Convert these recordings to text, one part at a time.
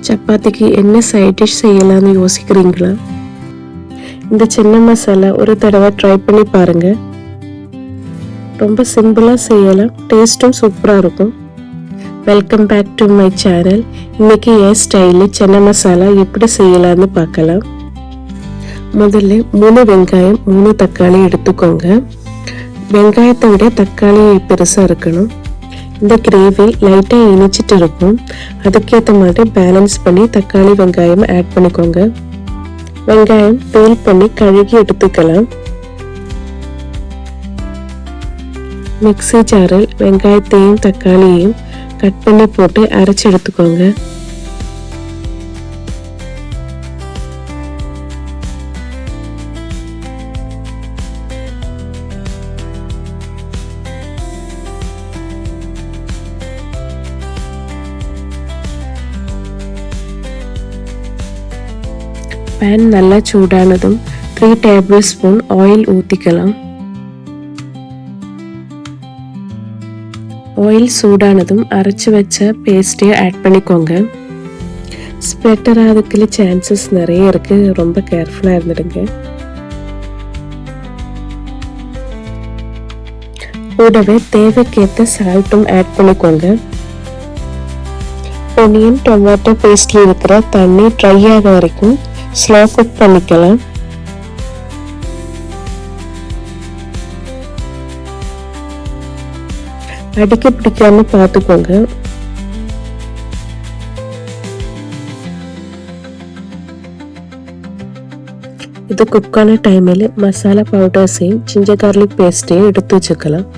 சப்பாத்திக்கு என்ன side dish செய்யலாம்னு யோசிக்கிறீங்களா? இந்த சன்னா மசாலா ஒரு தடவை ட்ரை பண்ணி பாருங்க. ரொம்ப சிம்பிளாக செய்யலாம், டேஸ்ட்டும் சூப்பராக இருக்கும். Welcome back to my channel. இன்னைக்கு என் ஸ்டைலில் சன்னா மசாலா எப்படி செய்யலாம்னு பார்க்கலாம். முதல்ல 3 வெங்காயம் 3 தக்காளி எடுத்துக்கோங்க. வெங்காயத்தை விட தக்காளி பெருசாக இருக்கணும். இந்த கிரேவி லைட்டாக இனிச்சிட்டு இருக்கும், அதுக்கேற்ற மாதிரி பேலன்ஸ் பண்ணி தக்காளி வெங்காயம் ஆட் பண்ணிக்கோங்க. வெங்காயம் பீல் பண்ணி கழுகி எடுத்துக்கலாம். மிக்ஸி ஜாரில் வெங்காயத்தையும் தக்காளியையும் கட் பண்ணி போட்டு அரைச்சி எடுத்துக்கோங்க. பேன் நல்லா சூடானதும் 3 டேபிள் ஸ்பூன் ஆயில் ஊற்றிக்கலாம். ஆயில் சூடானதும் அரைச்சி வச்ச பேஸ்ட்டையும் ஆட் பண்ணிக்கோங்க. ஸ்ப்ளட்டர் ஆகிறதுக்குள்ள சான்சஸ் நிறைய இருக்கு, ரொம்ப கேர்ஃபுல்லாக இருந்துடுங்க. கூடவே தேவைக்கேற்ற சால்ட்டும் ஆட் பண்ணிக்கோங்க. ஒனியன் டொமேட்டோ பேஸ்ட்ல இருக்கிற தண்ணி ட்ரை ஆக வரைக்கும் ஸ்லோ குக் பண்ணிக்கலாம். அடிக்க பிடிக்காம பார்த்துக்கோங்க. இது குக்கான டைமில் மசாலா பவுடர்ஸையும் ஜிஞ்சர் கார்லிக் பேஸ்ட்டையும் எடுத்து வச்சுக்கலாம்.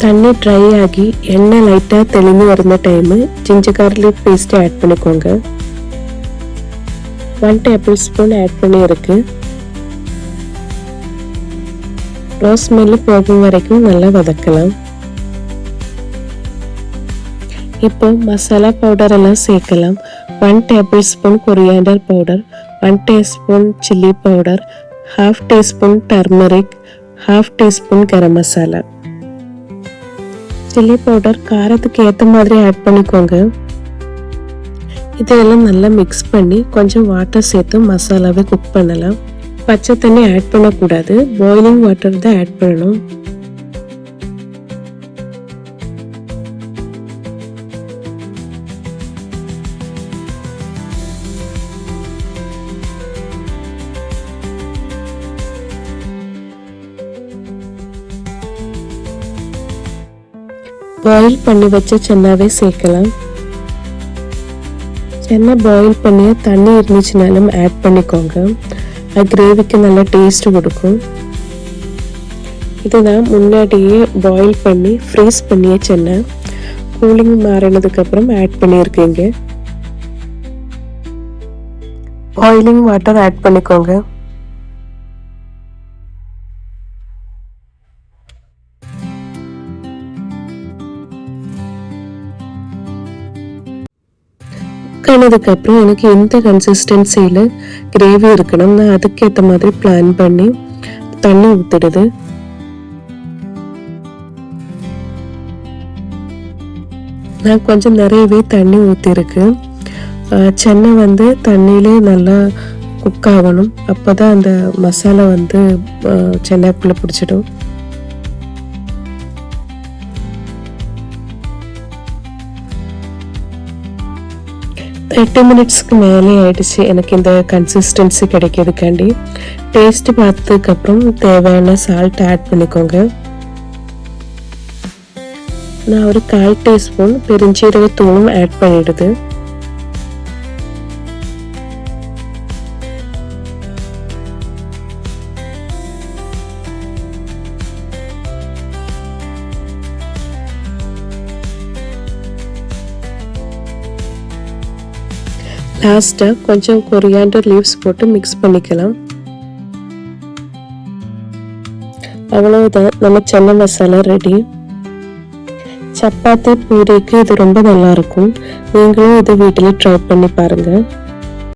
தண்ணி ட்ரை ஆகி எண்ணெய் லைட்டாக தெளிஞ்சு வருന്ന டைமு ஜிஞ்சர் கார்லிக் பேஸ்ட்டை ஆட் பண்ணிக்கோங்க. 1 டேபிள் ஸ்பூன் ஆட் பண்ணியிருக்கு. ரோஸ் ஸ்மெல்லு போகும் வரைக்கும் நல்லா வதக்கலாம். இப்போ மசாலா பவுடர் எல்லாம் சேர்க்கலாம். 1 tablespoon coriander powder, 1 teaspoon chilli powder, 1/2 teaspoon turmeric, 1/2 teaspoon garam masala. Chilli powder காரத்துக்கு ஏற்ற மாதிரி ஆட் பண்ணிக்கோங்க. இதெல்லாம் நல்லா மிக்ஸ் பண்ணி கொஞ்சம் வாட்டர் சேர்த்து மசாலாவை குக் பண்ணலாம். பச்சை தண்ணி ஆட் பண்ணக்கூடாது, பாயிலிங் வாட்டர் தான் ஆட் பண்ணணும். பாயில் பண்ணி வச்ச சென்னாவை சேர்க்கலாம். சென்னா பாயில் பண்ணி தண்ணி இருந்துச்சுனாலும் ஆட் பண்ணிக்கோங்க. அது கிரேவிக்கு நல்லா டேஸ்ட் கொடுக்கும். இதுதான் முன்னாடியே பாயில் பண்ணி ஃப்ரீஸ் பண்ணிய சென்னா. கூலிங் மாறினதுக்கு அப்புறம் ஆட் பண்ணியிருக்கீங்க. பாயிலிங் வாட்டர் ஆட் பண்ணிக்கோங்க. ஆனதுக்கப்புறம் எனக்கு எந்த கன்சிஸ்டன்சியில் கிரேவி இருக்கணும், நான் அதுக்கேற்ற மாதிரி பிளான் பண்ணி தண்ணி ஊற்றிடுது. நான் கொஞ்சம் நிறையவே தண்ணி ஊற்றிருக்கு. சென்னை தண்ணியிலே நல்லா குக் ஆகணும், அப்போ தான் அந்த மசாலா சென்னைக்குள்ளே பிடிச்சிடும். 8 மினிட்ஸ்க்கு மேலே ஆயிடுச்சு எனக்கு இந்த கன்சிஸ்டன்சி கிடைக்கிறதுக்காண்டி. டேஸ்ட் பார்த்ததுக்கப்புறம் தேவையான சால்ட் ஆட் பண்ணிக்கோங்க. நான் ஒரு 1/4 டீஸ்பூன் பெருஞ்சீரகத்தூளும் ஆட் பண்ணிடுது. லாஸ்ட்டாக கொஞ்சம் கொரியாண்டர் லீவ்ஸ் போட்டு மிக்ஸ் பண்ணிக்கலாம். அவ்வளவுதான், நம்ம சன்னா மசாலா ரெடி. சப்பாத்தி பூரிக்கு இது ரொம்ப நல்லா இருக்கும். நீங்களும் இதை வீட்டில் ட்ரை பண்ணி பாருங்கள்.